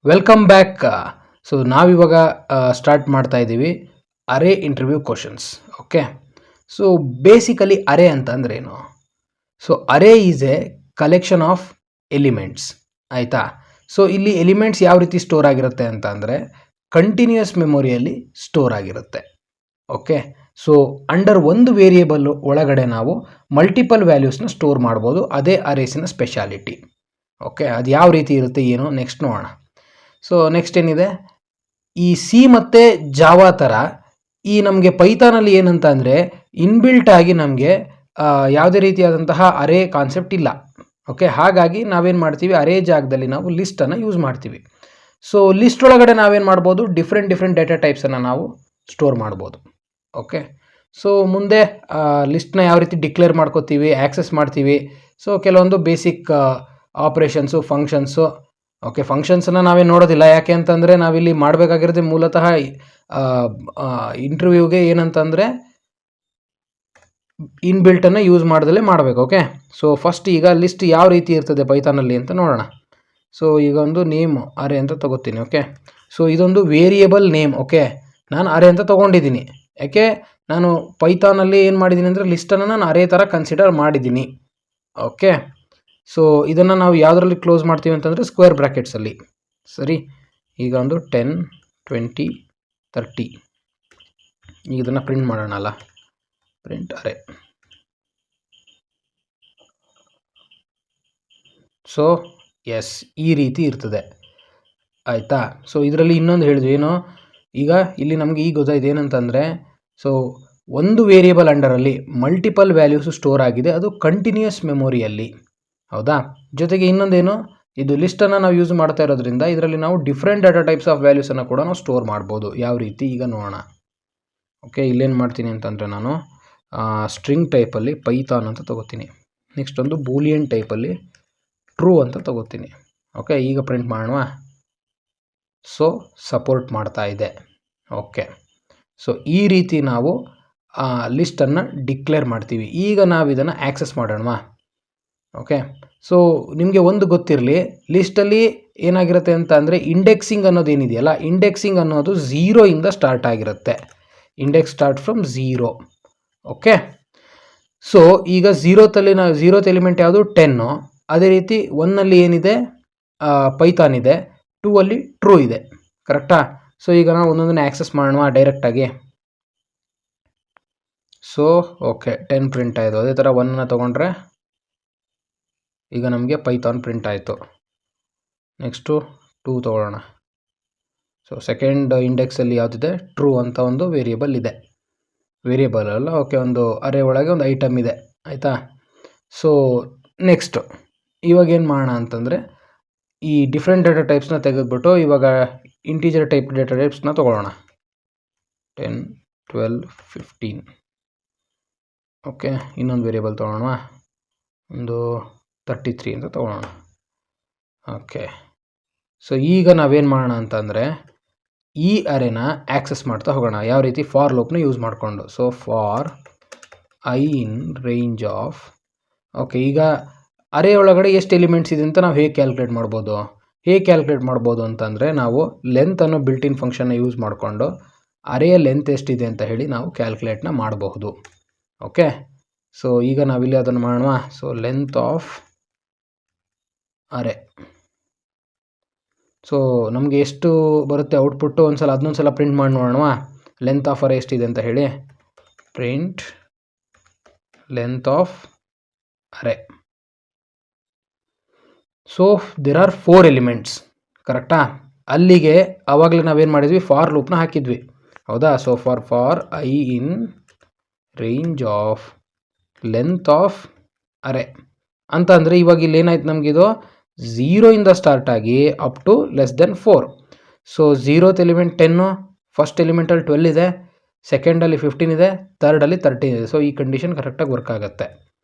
Welcome back. So ನಾವಿವಾಗ start ಮಾಡ್ತಾ ಇದ್ದೀವಿ array interview questions. Okay, so basically array ಅಂತ ಅಂದ್ರೆ ಏನು? So array is a collection of elements, ಆಯಿತಾ? ಸೊ ಇಲ್ಲಿ ಎಲಿಮೆಂಟ್ಸ್ ಯಾವ ರೀತಿ ಸ್ಟೋರ್ ಆಗಿರುತ್ತೆ ಅಂತ ಅಂದರೆ ಕಂಟಿನ್ಯೂಯಸ್ ಮೆಮೊರಿಯಲ್ಲಿ ಸ್ಟೋರ್ ಆಗಿರುತ್ತೆ. ಓಕೆ, ಸೊ ಅಂಡರ್ ಒಂದು ವೇರಿಯೇಬಲ್ ಒಳಗಡೆ ನಾವು ಮಲ್ಟಿಪಲ್ ವ್ಯಾಲ್ಯೂಸ್ನ ಸ್ಟೋರ್ ಮಾಡ್ಬೋದು. ಅದೇ ಅರೇಸಿನ ಸ್ಪೆಷಾಲಿಟಿ. ಓಕೆ, ಅದು ಯಾವ ರೀತಿ ಇರುತ್ತೆ ಏನು ನೆಕ್ಸ್ಟ್ ನೋಡೋಣ. ಸೊ ನೆಕ್ಸ್ಟ್ ಏನಿದೆ, ಈ ಸಿ ಮತ್ತು ಜಾವಾ ಥರ ಈ ನಮಗೆ ಪೈಥಾನಲ್ಲಿ ಏನಂತ ಅಂದರೆ ಇನ್ಬಿಲ್ಟ್ ಆಗಿ ನಮಗೆ ಯಾವುದೇ ರೀತಿಯಾದಂತಹ ಅರೇ ಕಾನ್ಸೆಪ್ಟ್ ಇಲ್ಲ. ಓಕೆ, ಹಾಗಾಗಿ ನಾವೇನು ಮಾಡ್ತೀವಿ, ಅರೇ ಜಾಗದಲ್ಲಿ ನಾವು ಲಿಸ್ಟನ್ನು ಯೂಸ್ ಮಾಡ್ತೀವಿ. ಸೊ ಲಿಸ್ಟ್ ಒಳಗಡೆ ನಾವೇನು ಮಾಡ್ಬೋದು, ಡಿಫ್ರೆಂಟ್ ಡೇಟಾ ಟೈಪ್ಸನ್ನು ನಾವು ಸ್ಟೋರ್ ಮಾಡ್ಬೋದು. ಓಕೆ, ಸೊ ಮುಂದೆ ಲಿಸ್ಟ್ನ ಯಾವ ರೀತಿ ಡಿಕ್ಲೇರ್ ಮಾಡ್ಕೋತೀವಿ, ಆ್ಯಕ್ಸೆಸ್ ಮಾಡ್ತೀವಿ. ಸೊ ಕೆಲವೊಂದು ಬೇಸಿಕ್ ಆಪ್ರೇಷನ್ಸು, ಫಂಕ್ಷನ್ಸು. ಓಕೆ, ಫಂಕ್ಷನ್ಸನ್ನು ನಾವೇನು ನೋಡೋದಿಲ್ಲ, ಯಾಕೆ ಅಂತಂದರೆ ನಾವಿಲ್ಲಿ ಮಾಡಬೇಕಾಗಿರೋದು ಮೂಲತಃ ಇಂಟರ್ವ್ಯೂಗೆ ಏನಂತಂದರೆ ಇನ್ಬಿಲ್ಟನ್ನು ಯೂಸ್ ಮಾಡ್ದಲೇ ಮಾಡಬೇಕು. ಓಕೆ, ಸೊ ಫಸ್ಟ್ ಈಗ ಲಿಸ್ಟ್ ಯಾವ ರೀತಿ ಇರ್ತದೆ ಪೈಥಾನಲ್ಲಿ ಅಂತ ನೋಡೋಣ. ಸೊ ಈಗ ಒಂದು ನೇಮ್ ಅರೇ ಅಂತ ತಗೋತೀನಿ. ಓಕೆ, ಸೊ ಇದೊಂದು ವೇರಿಯೇಬಲ್ ನೇಮ್. ಓಕೆ, ನಾನು ಅರೇ ಅಂತ ತೊಗೊಂಡಿದ್ದೀನಿ. ಯಾಕೆ, ನಾನು ಪೈಥಾನಲ್ಲಿ ಏನು ಮಾಡಿದ್ದೀನಿ ಅಂದರೆ ಲಿಸ್ಟನ್ನು ನಾನು ಅರೇ ಥರ ಕನ್ಸಿಡರ್ ಮಾಡಿದ್ದೀನಿ. ಓಕೆ, ಸೊ ಇದನ್ನು ನಾವು ಯಾವುದರಲ್ಲಿ ಕ್ಲೋಸ್ ಮಾಡ್ತೀವಿ ಅಂತಂದರೆ ಸ್ಕ್ವೇರ್ ಬ್ರ್ಯಾಕೆಟ್ಸಲ್ಲಿ. ಸರಿ, ಈಗ ಒಂದು 10, 20, 30 ಈಗ ಇದನ್ನು ಪ್ರಿಂಟ್ ಮಾಡೋಣ ಅಲ್ಲ. ಪ್ರಿಂಟ್ ಅರೇ. ಸೊ ಎಸ್, ಈ ರೀತಿ ಇರ್ತದೆ, ಆಯಿತಾ? ಸೊ ಇದರಲ್ಲಿ ಇನ್ನೊಂದು ಹೇಳಿದ್ವಿ ಏನು, ಈಗ ಇಲ್ಲಿ ನಮಗೆ ಈಗ ಗೊತ್ತಾಯ್ತು ಏನಂತಂದರೆ, ಸೊ ಒಂದು ವೇರಿಯೇಬಲ್ ಅಂಡರಲ್ಲಿ ಮಲ್ಟಿಪಲ್ ವ್ಯಾಲ್ಯೂಸು ಸ್ಟೋರ್ ಆಗಿದೆ, ಅದು ಕಂಟಿನ್ಯೂಯಸ್ ಮೆಮೊರಿಯಲ್ಲಿ. ಹೌದಾ? ಜೊತೆಗೆ ಇನ್ನೊಂದೇನು, ಇದು ಲಿಸ್ಟನ್ನು ನಾವು ಯೂಸ್ ಮಾಡ್ತಾ ಇರೋದ್ರಿಂದ ಇದರಲ್ಲಿ ನಾವು ಡಿಫ್ರೆಂಟ್ ಡಾಟಾ ಟೈಪ್ಸ್ ಆಫ್ ವ್ಯಾಲ್ಯೂಸನ್ನು ಕೂಡ ನಾವು ಸ್ಟೋರ್ ಮಾಡ್ಬೋದು. ಯಾವ ರೀತಿ ಈಗ ನೋಡೋಣ. ಓಕೆ, ಇಲ್ಲೇನು ಮಾಡ್ತೀನಿ ಅಂತಂದರೆ ನಾನು ಸ್ಟ್ರಿಂಗ್ ಟೈಪಲ್ಲಿ ಪೈಥಾನ್ ಅಂತ ತೊಗೋತೀನಿ. ನೆಕ್ಸ್ಟ್ ಒಂದು ಬೂಲಿಯನ್ ಟೈಪಲ್ಲಿ ಟ್ರೂ ಅಂತ ತೊಗೋತೀನಿ. ಓಕೆ, ಈಗ ಪ್ರಿಂಟ್ ಮಾಡೋಣ. ಸೊ ಸಪೋರ್ಟ್ ಮಾಡ್ತಾ ಇದೆ. ಓಕೆ, ಸೊ ಈ ರೀತಿ ನಾವು ಲಿಸ್ಟನ್ನು ಡಿಕ್ಲೇರ್ ಮಾಡ್ತೀವಿ. ಈಗ ನಾವು ಇದನ್ನು ಆ್ಯಕ್ಸೆಸ್ ಮಾಡೋಣ. ಓಕೆ, ಸೊ ನಿಮಗೆ ಒಂದು ಗೊತ್ತಿರಲಿ, ಲಿಸ್ಟಲ್ಲಿ ಏನಾಗಿರುತ್ತೆ ಅಂತ ಅಂದರೆ ಇಂಡೆಕ್ಸಿಂಗ್ ಅನ್ನೋದು ಏನಿದೆಯಲ್ಲ, ಇಂಡೆಕ್ಸಿಂಗ್ ಅನ್ನೋದು 0 ಇಂದ ಸ್ಟಾರ್ಟ್ ಆಗಿರುತ್ತೆ. Index start from 0. Okay, so ಈಗ 0th ಎಲಿಮೆಂಟ್ ಯಾವುದು, 10. ಅದೇ ರೀತಿ 1ನಲ್ಲಿ ಏನಿದೆ, ಪೈಥಾನ್ ಇದೆ. 2ಅಲ್ಲಿ ಟ್ರೂ ಇದೆ. ಕರೆಕ್ಟಾ? ಸೊ ಈಗ ನಾವು ಒಂದೊಂದನ್ನು ಆ್ಯಕ್ಸೆಸ್ ಮಾಡೋಣ ಡೈರೆಕ್ಟಾಗಿ. ಸೊ ಓಕೆ, 10 ಪ್ರಿಂಟ್ ಆಯಿತು. ಅದೇ ಥರ 1ನ್ನು ತೊಗೊಂಡ್ರೆ ಈಗ ನಮಗೆ ಪೈಥಾನ್ ಪ್ರಿಂಟ್ ಆಯಿತು. ನೆಕ್ಸ್ಟು 2 ತೊಗೊಳ್ಳೋಣ. ಸೊ ಸೆಕೆಂಡ್ ಇಂಡೆಕ್ಸಲ್ಲಿ ಯಾವುದಿದೆ, ಟ್ರೂ ಅಂತ ಒಂದು ವೇರಿಯೇಬಲ್ ಇದೆ. ವೇರಿಯೇಬಲ್ ಅಲ್ಲ, ಓಕೆ, ಒಂದು ಅರೇ ಒಳಗೆ ಒಂದು ಐಟಮ್ ಇದೆ, ಆಯಿತಾ? ಸೊ ನೆಕ್ಸ್ಟು ಇವಾಗ ಏನು ಮಾಡೋಣ ಅಂತಂದರೆ ಈ ಡಿಫ್ರೆಂಟ್ ಡೇಟಾ ಟೈಪ್ಸ್ನ ತೆಗೆದುಬಿಟ್ಟು ಇವಾಗ ಇಂಟೀಜರ್ ಟೈಪ್ ಡೇಟಾ ಟೈಪ್ಸ್ನ ತೊಗೊಳ್ಳೋಣ. 10, 12, 15. ಓಕೆ, ಇನ್ನೊಂದು ವೇರಿಯೇಬಲ್ ತೊಗೊಳ್ಳೋಣ, ಒಂದು 33 ಅಂತ ತೊಗೊಳ್ಳೋಣ. ಓಕೆ, ಸೊ ಈಗ ನಾವೇನು ಮಾಡೋಣ ಅಂತಂದರೆ ಈ ಅರೇನ ಆ್ಯಕ್ಸೆಸ್ ಮಾಡ್ತಾ ಹೋಗೋಣ. ಯಾವ ರೀತಿ, ಫಾರ್ ಲೂಪ್ನ ಯೂಸ್ ಮಾಡಿಕೊಂಡು. So for I in range of. Okay, ಈಗ ಅರೇ ಒಳಗಡೆ ಎಷ್ಟು ಎಲಿಮೆಂಟ್ಸ್ ಇದೆ ಅಂತ ನಾವು ಹೇಗೆ ಕ್ಯಾಲ್ಕುಲೇಟ್ ಮಾಡ್ಬೋದು ಅಂತಂದರೆ ನಾವು ಲೆಂತನ್ನು ಬಿಲ್ಟ್ ಇನ್ ಫಂಕ್ಷನ್ನ ಯೂಸ್ ಮಾಡಿಕೊಂಡು ಅರೇಯ ಲೆಂತ್ ಎಷ್ಟಿದೆ ಅಂತ ಹೇಳಿ ನಾವು ಕ್ಯಾಲ್ಕುಲೇಟ್ನ ಮಾಡಬಹುದು. ಓಕೆ, ಸೊ ಈಗ ನಾವಿಲ್ಲಿ ಅದನ್ನು ಮಾಡೋಣ. So length of array. So ನಮಗೆ ಎಷ್ಟು ಬರುತ್ತೆ ಔಟ್ಪುಟ್ಟು, ಅದನ್ನೊಂದು ಸಲ ಪ್ರಿಂಟ್ ಮಾಡಿ ನೋಡೋಣ. ಲೆಂತ್ ಆಫ್ ಅರೇ ಎಷ್ಟಿದೆ ಅಂತ ಹೇಳಿ. Print length of array. So there are 4 elements. ಕರೆಕ್ಟಾ? ಅಲ್ಲಿಗೆ ಆವಾಗಲೇ ನಾವೇನು ಮಾಡಿದ್ವಿ, ಫಾರ್ ಲೂಪ್ನ ಹಾಕಿದ್ವಿ. ಹೌದಾ? So for I in range of length of array ಅಂತ ಅಂದರೆ ಇವಾಗ ಇಲ್ಲಿ ಏನಾಯ್ತು, ನಮಗಿದು 0 ಇಂದ ಸ್ಟಾರ್ಟ್ ಆಗಿ up to <4. So 0th element 10, first ಎಲಿಮೆಂಟಲ್ಲಿ 12 ಇದೆ, ಸೆಕೆಂಡಲ್ಲಿ 15 ಇದೆ, ಥರ್ಡಲ್ಲಿ 13 ಇದೆ. ಸೊ ಈ ಕಂಡೀಷನ್ ಕರೆಕ್ಟಾಗಿ ವರ್ಕ್ ಆಗುತ್ತೆ.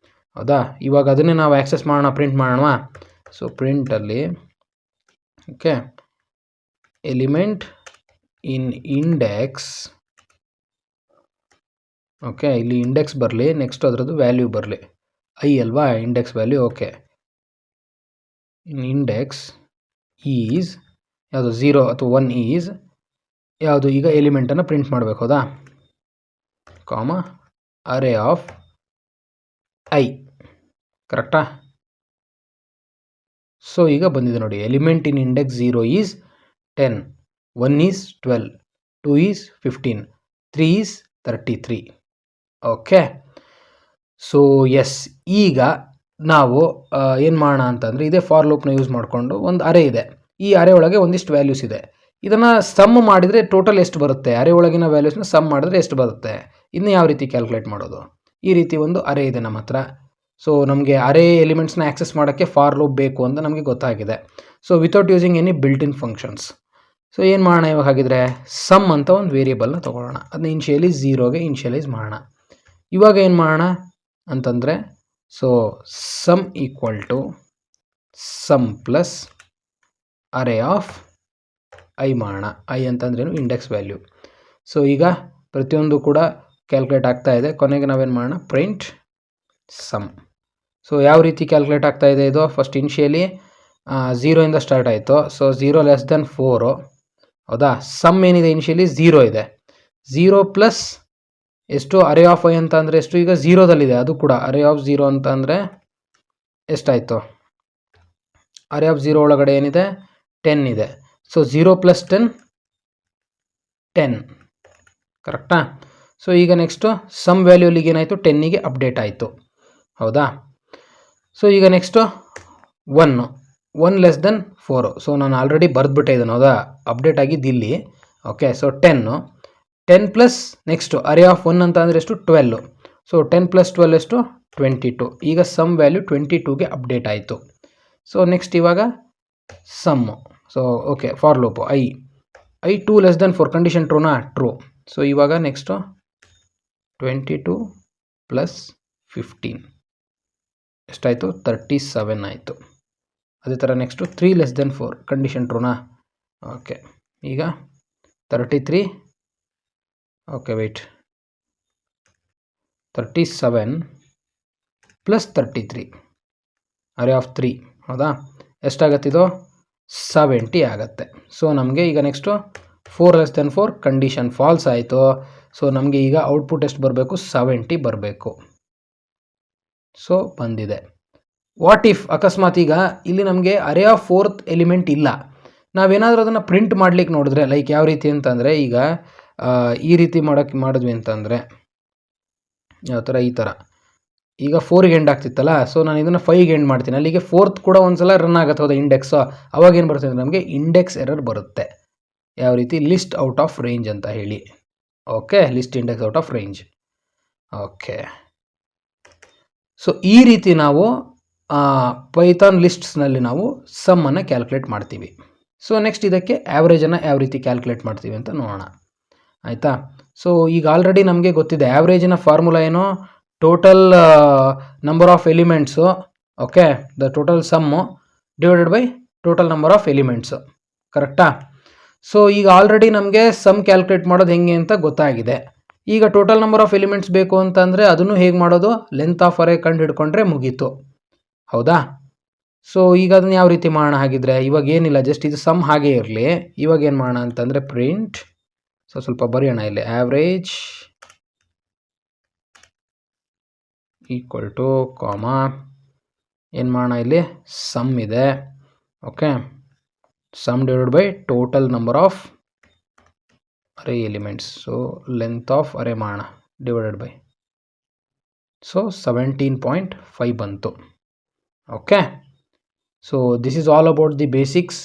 ಹೌದಾ? ಇವಾಗ ಅದನ್ನೇ ನಾವು ಆ್ಯಕ್ಸೆಸ್ ಮಾಡೋಣ, ಪ್ರಿಂಟ್ ಮಾಡೋಣ. ಸೊ ಪ್ರಿಂಟಲ್ಲಿ okay, element in index. Okay, ಇಲ್ಲಿ ಇಂಡೆಕ್ಸ್ ಬರಲಿ, ನೆಕ್ಸ್ಟ್ ಅದರದ್ದು ವ್ಯಾಲ್ಯೂ ಬರಲಿ. ಐ ಅಲ್ವಾ index value. Okay, in index is ಯಾವುದು 0 ಅಥವಾ 1 ಈಸ್ ಯಾವುದು ಈಗ ಎಲಿಮೆಂಟನ್ನು ಪ್ರಿಂಟ್ ಮಾಡಬೇಕು ಹೌದಾ, ಕಾಮ ಅರೇ ಆಫ್ ಐ, ಕರೆಕ್ಟಾ. ಸೊ ಈಗ ಬಂದಿದೆ ನೋಡಿ, element in index 0 is 10, 1 is 12, 2 is 15, 3 is 33. Okay, so yes, ಈಗ ನಾವು ಏನು ಮಾಡೋಣ ಅಂತಂದರೆ ಇದೇ ಫಾರ್ ಲೂಪ್ನ ಯೂಸ್ ಮಾಡಿಕೊಂಡು ಒಂದು ಅರೇ ಇದೆ, ಈ ಅರೇ ಒಳಗೆ ಒಂದಿಷ್ಟು ವ್ಯಾಲ್ಯೂಸ್ ಇದೆ. ಇದನ್ನು ಸಮ್ ಮಾಡಿದರೆ ಟೋಟಲ್ ಎಷ್ಟು ಬರುತ್ತೆ, ಅರೇ ಒಳಗಿನ ವ್ಯಾಲ್ಯೂಸ್ನ ಸಮ್ ಮಾಡಿದ್ರೆ ಎಷ್ಟು ಬರುತ್ತೆ, ಇನ್ನು ಯಾವ ರೀತಿ ಕ್ಯಾಲ್ಕುಲೇಟ್ ಮಾಡೋದು. ಈ ರೀತಿ ಒಂದು ಅರೇ ಇದೆ ನಮ್ಮ ಹತ್ರ. ಸೊ ನಮಗೆ ಅರೇ ಎಲಿಮೆಂಟ್ಸ್ನ ಆ್ಯಕ್ಸೆಸ್ ಮಾಡೋಕ್ಕೆ ಫಾರ್ ಲೂಪ್ ಬೇಕು ಅಂತ ನಮಗೆ ಗೊತ್ತಾಗಿದೆ. So without using any built in functions. So ಏನು ಮಾಡೋಣ ಇವಾಗ ಹಾಗಿದ್ರೆ, ಸಮ್ ಅಂತ ಒಂದು ವೇರಿಯೇಬಲ್ನ ತೊಗೊಳ್ಳೋಣ, ಅದನ್ನ ಇನ್ಶಿಯಲೈಸ್ 0ಗೆ ಇನ್ಶಿಯಲೈಸ್ ಮಾಡೋಣ. ಇವಾಗ ಏನು ಮಾಡೋಣ ಅಂತಂದರೆ, so sum equal to sum plus array of i ಮಾಡೋಣ. ಐ ಅಂತಂದ್ರೇನು, ಇಂಡೆಕ್ಸ್ ವ್ಯಾಲ್ಯೂ. ಸೊ ಈಗ ಪ್ರತಿಯೊಂದು ಕೂಡ ಕ್ಯಾಲ್ಕುಲೇಟ್ ಆಗ್ತಾ ಇದೆ. ಕೊನೆಗೆ ನಾವೇನು ಮಾಡೋಣ, ಪ್ರಿಂಟ್ ಸಮ್. ಸೊ ಯಾವ ರೀತಿ ಕ್ಯಾಲ್ಕುಲೇಟ್ ಆಗ್ತಾ ಇದೆ ಇದು, ಫಸ್ಟ್ ಇನಿಷಿಯಲಿ 0ಇಂದ ಸ್ಟಾರ್ಟ್ ಆಯಿತು. ಸೊ 0 ಲೆಸ್ ದೆನ್ 4 ಹೌದಾ. ಸಮ್ ಏನಿದೆ ಇನಿಷಿಯಲಿ 0 ಇದೆ, 0 ಪ್ಲಸ್ ಎಷ್ಟು ಅರೇ ಆಫ್ ಐ ಅಂತ ಅಂದರೆ ಎಷ್ಟು, ಈಗ 0ದಲ್ಲಿದೆ ಅದು ಕೂಡ. ಅರೇ ಆಫ್ 0 ಅಂತ ಅಂದರೆ ಎಷ್ಟಾಯಿತು, ಅರೇ ಆಫ್ 0 ಒಳಗಡೆ ಏನಿದೆ 10 ಇದೆ. ಸೊ 0 ಪ್ಲಸ್ 10 10, ಕರೆಕ್ಟಾ. ಸೊ ಈಗ ನೆಕ್ಸ್ಟು ಸಮ್ ವ್ಯಾಲ್ಯೂಲಿಗೆ ಏನಾಯಿತು, 10ಗೆ ಅಪ್ಡೇಟ್ ಆಯಿತು ಹೌದಾ. ಸೊ ಈಗ ನೆಕ್ಸ್ಟು 1 ಲೆಸ್ ದೆನ್ 4. ಸೊ ನಾನು ಆಲ್ರೆಡಿ ಬರೆದ್ಬಿಟ್ಟೆ ಇದನ್ನು ಹೌದಾ, ಅಪ್ಡೇಟ್ ಆಗಿದ್ದು ಇಲ್ಲಿ. Okay, so 10 plus next array of 1 ಅಂತ ಅಂದರೆ ಎಷ್ಟು, 12. ಸೊ 10 ಪ್ಲಸ್ 12 ಎಷ್ಟು, 22. ಈಗ ಸಮ್ ವ್ಯಾಲ್ಯೂ 22ಗೆ ಅಪ್ಡೇಟ್ ಆಯಿತು. ಸೊ ನೆಕ್ಸ್ಟ್ ಇವಾಗ sum. So okay, for loop I 2 less than 4, condition ಟ್ರೂನಾ, ಟ್ರೂ. ಸೊ ಇವಾಗ ನೆಕ್ಸ್ಟು 22 ಪ್ಲಸ್ 15 ಎಷ್ಟಾಯಿತು, 37 ಆಯಿತು. ಅದೇ ಥರ ನೆಕ್ಸ್ಟು 3 ಲೆಸ್ ದೆನ್ 4, ಕಂಡೀಷನ್ ಟ್ರೂನಾ. ಓಕೆ, ಈಗ 33, okay wait, 37 plus 33 array of 3 ಹೌದಾ. ಎಷ್ಟಾಗತ್ತಿದು, 70 ಆಗುತ್ತೆ. ಸೊ ನಮಗೆ ಈಗ next 4 less than 4, condition false ಆಯಿತು. ಸೊ ನಮಗೆ ಈಗ ಔಟ್ಪುಟ್ ಎಷ್ಟು ಬರಬೇಕು, 70 ಬರಬೇಕು. ಸೊ ಬಂದಿದೆ. ವಾಟ್ ಇಫ್ ಅಕಸ್ಮಾತ್ ಈಗ ಇಲ್ಲಿ ನಮಗೆ ಅರೇ ಆಫ್ 4th ಎಲಿಮೆಂಟ್ ಇಲ್ಲ, ನಾವೇನಾದರೂ ಅದನ್ನು ಪ್ರಿಂಟ್ ಮಾಡ್ಲಿಕ್ಕೆ ನೋಡಿದ್ರೆ, ಲೈಕ್ ಯಾವ ರೀತಿ ಅಂತಂದರೆ, ಈಗ ಈ ರೀತಿ ಮಾಡಿದ್ವಿ ಅಂತಂದರೆ ಯಾವ ಥರ, ಈ ಥರ. ಈಗ 4ಗೆ ಎಂಡ್ ಆಗ್ತಿತ್ತಲ್ಲ, ಸೊ ನಾನು ಇದನ್ನು 5ಗೆ ಎಂಡ್ ಮಾಡ್ತೀನಿ. ಅಲ್ಲಿಗೆ 4th ಕೂಡ ಒಂದ್ಸಲ ರನ್ ಆಗುತ್ತೆ ಹೌದಾ ಇಂಡೆಕ್ಸು. ಅವಾಗೇನು ಬರುತ್ತೆ ಅಂದರೆ ನಮಗೆ ಇಂಡೆಕ್ಸ್ ಎರರ್ ಬರುತ್ತೆ. ಯಾವ ರೀತಿ, ಲಿಸ್ಟ್ ಔಟ್ ಆಫ್ ರೇಂಜ್ ಅಂತ ಹೇಳಿ. Okay, list index out of range. Okay, so ಈ ರೀತಿ ನಾವು ಪೈಥಾನ್ ಲಿಸ್ಟ್ಸ್ನಲ್ಲಿ ನಾವು ಸಮ್ಮನ್ನು ಕ್ಯಾಲ್ಕುಲೇಟ್ ಮಾಡ್ತೀವಿ. ಸೊ ನೆಕ್ಸ್ಟ್ ಇದಕ್ಕೆ ಆ್ಯಾವ್ರೇಜನ್ನು ಯಾವ ರೀತಿ ಕ್ಯಾಲ್ಕುಲೇಟ್ ಮಾಡ್ತೀವಿ ಅಂತ ನೋಡೋಣ ಆಯಿತಾ. ಸೊ ಈಗ ಆಲ್ರೆಡಿ ನಮಗೆ ಗೊತ್ತಿದೆ ಆ್ಯಾವ್ರೇಜಿನ ಫಾರ್ಮುಲಾ ಏನು, total number of elements, okay, the total sum divided by total number of elements, ಕರೆಕ್ಟಾ. ಸೊ ಈಗ ಆಲ್ರೆಡಿ ನಮಗೆ ಸಮ್ ಕ್ಯಾಲ್ಕುಲೇಟ್ ಮಾಡೋದು ಹೆಂಗೆ ಅಂತ ಗೊತ್ತಾಗಿದೆ. ಈಗ ಟೋಟಲ್ ನಂಬರ್ ಆಫ್ ಎಲಿಮೆಂಟ್ಸ್ ಬೇಕು ಅಂತಂದರೆ ಅದನ್ನು ಹೇಗೆ ಮಾಡೋದು, ಲೆಂತ್ ಆಫ್ ಅರೇ ಕಂಡು ಹಿಡ್ಕೊಂಡ್ರೆ ಮುಗೀತು ಹೌದಾ. ಸೊ ಈಗ ಅದನ್ನು ಯಾವ ರೀತಿ ಮಾಡೋಣ ಹಾಗಿದ್ರೆ, ಇವಾಗ ಏನಿಲ್ಲ, ಜಸ್ಟ್ ಇದು ಸಮ್ ಹಾಗೆ ಇರಲಿ. ಇವಾಗ ಏನು ಮಾಡೋಣ ಅಂತಂದರೆ ಪ್ರಿಂಟ್, ಸೊ ಸ್ವಲ್ಪ ಬರೆಯೋಣ ಇಲ್ಲಿ, ಆ್ಯಾವ್ರೇಜ್ ಈಕ್ವಲ್ ಟು ಕಾಮ, ಏನು ಮಾಡೋಣ ಇಲ್ಲಿ, ಸಮ್ ಇದೆ, okay, sum divided by total number of array elements. So length of array ಮಾಡೋಣ ಡಿವೈಡೆಡ್ ಬೈ, ಸೊ 17.5 ಬಂತು. Okay, so this is all about the basics.